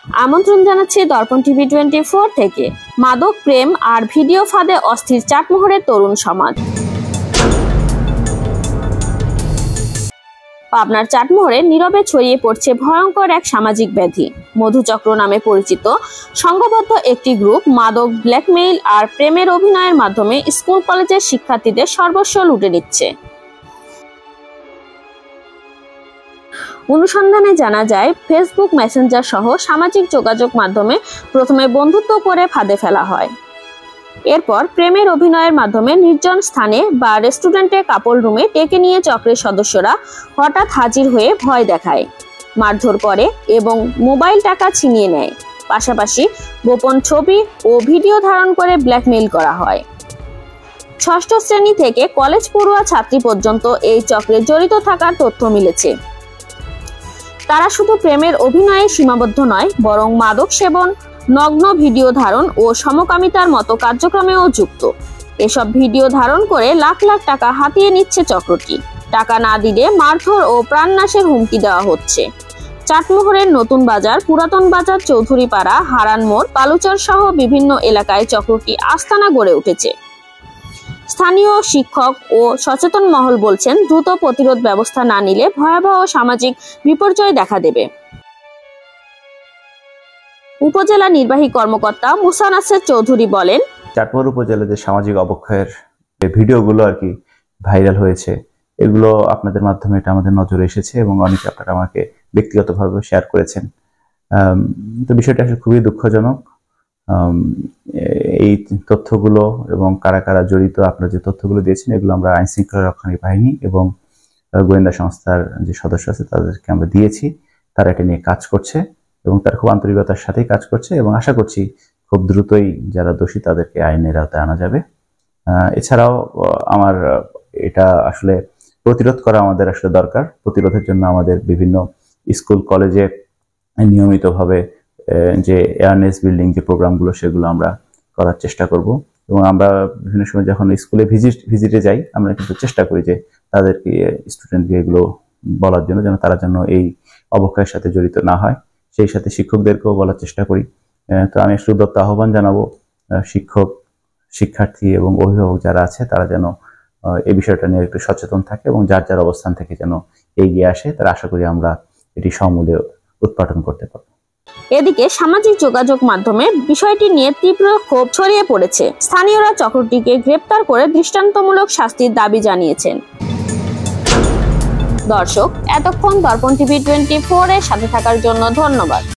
আমন্ত্রণ জানাচ্ছি দর্পণ টিভি 24 থেকে। মাদক প্রেম আর ভিডিও ফাঁদে অস্থির চাটমোহরের তরুণ সমাজ। পাবনার চাটমোহরে নীরবে ছড়িয়ে পড়ছে ভয়ঙ্কর এক সামাজিক ব্যাধি। মধুচক্র নামে পরিচিত সংঘবদ্ধ একটি গ্রুপ মাদক, ব্ল্যাকমেইল আর প্রেমের অভিনয়ের মাধ্যমে স্কুল কলেজের শিক্ষার্থীদের সর্বস্ব লুটে নিচ্ছে। অনুসন্ধানে জানা যায়, ফেসবুক, মেসেঞ্জার সহ সামাজিক যোগাযোগ মাধ্যমে প্রথমে বন্ধুত্ব করে ফাঁদে ফেলা হয়। এরপর প্রেমের অভিনয়ের মাধ্যমে নির্জন স্থানে বা রেস্টুরেন্টে, কাপল রুমে ডেকে নিয়ে চক্রের সদস্যরা হঠাৎ হাজির হয়ে ভয় দেখায়, মারধর করে এবং মোবাইল, টাকা ছিনিয়ে নেয়। পাশাপাশি গোপন ছবি ও ভিডিও ধারণ করে ব্ল্যাকমেইল করা হয়। ষষ্ঠ শ্রেণী থেকে কলেজ পড়ুয়া ছাত্রী পর্যন্ত এই চক্রে জড়িত থাকার তথ্য মিলেছে। তারা শুধু প্রেমের অভিনয়ে সীমাবদ্ধ নয়, বরং মাদক সেবন, নগ্ন ভিডিও ধারণ ও সমকামিতার মতো কার্যক্রমেও যুক্ত। এসব ভিডিও ধারণ করে লাখ লাখ টাকা হাতিয়ে নিচ্ছে চক্রটি। টাকা না দিলে মারধর ও প্রাণনাশের হুমকি দেওয়া হচ্ছে। চাটমোহরের নতুন বাজার, পুরাতন বাজার, চৌধুরীপাড়া, হারান মোড়, বালুচর সহ বিভিন্ন এলাকায় চক্রটি আস্তানা গড়ে উঠেছে। স্থানীয় শিক্ষক ও সচেতন মহল বলছেন, দ্রুত প্রতিরোধ ব্যবস্থা না নিলে ভয়াবহ সামাজিক বিপর্যয় দেখা দেবে। উপজেলা নির্বাহী কর্মকর্তা মুসা নাসের চৌধুরী বলেন, চাটমোহর উপজেলায় যে সামাজিক অবক্ষয়ের ভিডিওগুলো আর কি ভাইরাল হয়েছে, এগুলো আপনাদের মাধ্যমে এটা আমাদের নজরে এসেছে এবং অনেকে আপনারা আমাকে ব্যক্তিগতভাবে শেয়ার করেছেন। তো বিষয়টা আসলে খুবই দুঃখজনক। এই তথ্যগুলো এবং কারা কারা জড়িত, আপনারা যে তথ্যগুলো দিয়েছেন, এগুলো আমরা আইন শৃঙ্খলা রক্ষাকারী বাহিনী এবং গোয়েন্দা সংস্থার যে সদস্য আছে তাদেরকে আমরা দিয়েছি। তারা এটা নিয়ে কাজ করছে এবং তার খুব আন্তরিকতার সাথেই কাজ করছে এবং আশা করছি খুব দ্রুতই যারা দোষী তাদেরকে আইনের আওতায় আনা যাবে। এছাড়াও আমার এটা আসলে প্রতিরোধ করা আমাদের আসলে দরকার। প্রতিরোধের জন্য আমাদের বিভিন্ন স্কুল কলেজে নিয়মিতভাবে যে অ্যাওয়ারনেস বিল্ডিং যে প্রোগ্রামগুলো, সেগুলো আমরা করার চেষ্টা করব এবং আমরা বিভিন্ন সময় যখন স্কুলে ভিজিটে যাই, আমরা কিন্তু চেষ্টা করি যে তাদেরকে, স্টুডেন্টকে এগুলো বলার জন্য, যেন তারা যেন এই অবক্ষয়ের সাথে জড়িত না হয়। সেই সাথে শিক্ষকদেরকেও বলার চেষ্টা করি। তো আমি উদাত্ত আহ্বান জানাবো শিক্ষক, শিক্ষার্থী এবং অভিভাবক যারা আছে, তারা যেন এই বিষয়টা নিয়ে একটু সচেতন থাকে এবং যার যার অবস্থান থেকে যেন এগিয়ে আসে। তারা আশা করি আমরা এটি সমূলে উৎপাদন করতে পারব। এদিকে সামাজিক যোগাযোগ মাধ্যমে বিষয়টি নিয়ে তীব্র ক্ষোভ ছড়িয়ে পড়েছে। স্থানীয়রা চক্রটিকে গ্রেপ্তার করে দৃষ্টান্তমূলক শাস্তির দাবি জানিয়েছেন। দর্শক, এতক্ষণ দর্পণ টিভি 24 এর সাথে থাকার জন্য ধন্যবাদ।